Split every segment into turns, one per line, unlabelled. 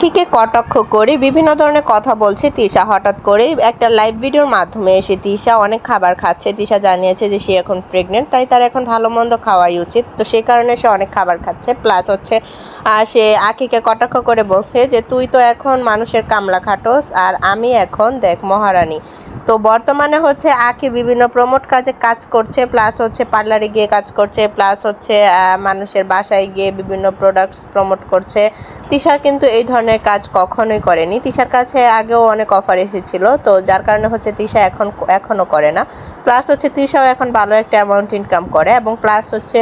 আখিকে কটাক্ষ করে বিভিন্ন ধরনের কথা বলছে তিশা। হঠাৎ করেই একটা লাইভ ভিডিওর মাধ্যমে এসে তিশা অনেক খাবার খাচ্ছে। তিশা জানিয়েছে যে সে এখন প্রেগনেন্ট, তাই তার এখন ভালো মন্দ খাওয়াই উচিত। তো সেই কারণে সে অনেক খাবার খাচ্ছে। প্লাস হচ্ছে সে আখিকে কটাক্ষ করে বলছে যে তুই তো এখন মানুষের কামলা খাটোস, আর আমি এখন দেখ মহারানী। তো বর্তমানে হচ্ছে আখি বিভিন্ন প্রমোট কাজে কাজ করছে, প্লাস হচ্ছে পার্লারে গিয়ে কাজ করছে, প্লাস হচ্ছে মানুষের বাসায় গিয়ে বিভিন্ন প্রোডাক্টস প্রমোট করছে। তিশা কিন্তু এই ধরনের কাজ কখনোই করেনি। তিশার কাছে আগেও অনেক অফার এসেছিল, তো যার কারণে হচ্ছে তিশা এখনও করে না। প্লাস হচ্ছে তিশাও এখন ভালো একটা অ্যামাউন্ট ইনকাম করে, এবং প্লাস হচ্ছে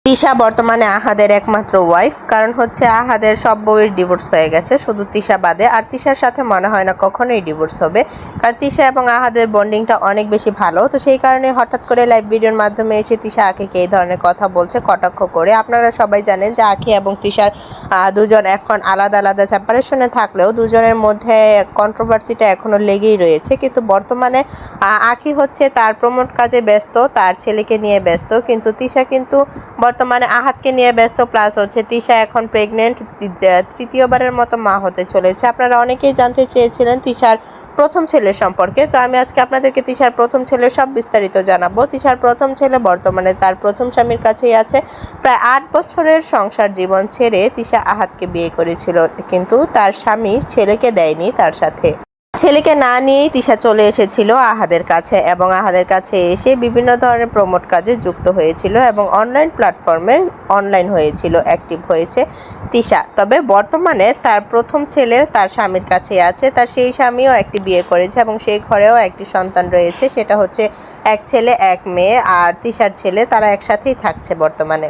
তিশা বর্তমানে আহাদের একমাত্র ওয়াইফ। কারণ হচ্ছে আহাদের সব বউয়ের ডিভোর্স হয়ে গেছে, শুধু তিশা বাদে। আর তিশার সাথে মনে হয় না কখনোই ডিভোর্স হবে, কারণ তিশা এবং আহাদের বন্ডিংটা অনেক বেশি ভালো। তো সেই কারণে হঠাৎ করে লাইভ ভিডিওর মাধ্যমে এসে তিশা আখিকে এই ধরনের কথা বলছে কটাক্ষ করে। আপনারা সবাই জানেন যে আখি এবং তিশার দুজন এখন আলাদা আলাদা সেপারেশনে থাকলেও দুজনের মধ্যে কন্ট্রোভার্সিটা এখনও লেগেই রয়েছে। কিন্তু বর্তমানে আখি হচ্ছে তার প্রমোট কাজে ব্যস্ত, তার ছেলেকে নিয়ে ব্যস্ত, কিন্তু তিশা কিন্তু বর্তমানে আহাদকে নিয়ে ব্যস্ত। প্লাস হচ্ছে তিশা এখন প্রেগনেন্ট, তৃতীয়বারের মতো মা হতে চলেছে। আপনারা অনেকেই জানতে চেয়েছিলেন তিশার প্রথম ছেলের সম্পর্কে, তো আমি আজকে আপনাদেরকে তিশার প্রথম ছেলের সব বিস্তারিত জানাবো। তিশার প্রথম ছেলে বর্তমানে তার প্রথম স্বামীর কাছেই আছে। প্রায় 8 বছরের সংসার জীবন ছেড়ে তিশা আহাদকে বিয়ে করেছিল, কিন্তু তার স্বামী ছেলেকে দেয়নি তার সাথে। ছেলেকে না নিয়েই তিশা চলে এসেছিল আহাদের কাছে, এবং আহাদের কাছে এসে বিভিন্ন ধরনের প্রমোট কাজে যুক্ত হয়েছিল, এবং অনলাইন প্ল্যাটফর্মে অনলাইন হয়েছিল, অ্যাক্টিভ হয়েছে তিশা। তবে বর্তমানে তার প্রথম ছেলে তার স্বামীর কাছে আছে। তার সেই স্বামীও একটি বিয়ে করেছে, এবং সেই ঘরেও একটি সন্তান রয়েছে। সেটা হচ্ছে এক ছেলে এক মেয়ে, আর তিশার ছেলে। তারা একসাথেই থাকছে বর্তমানে।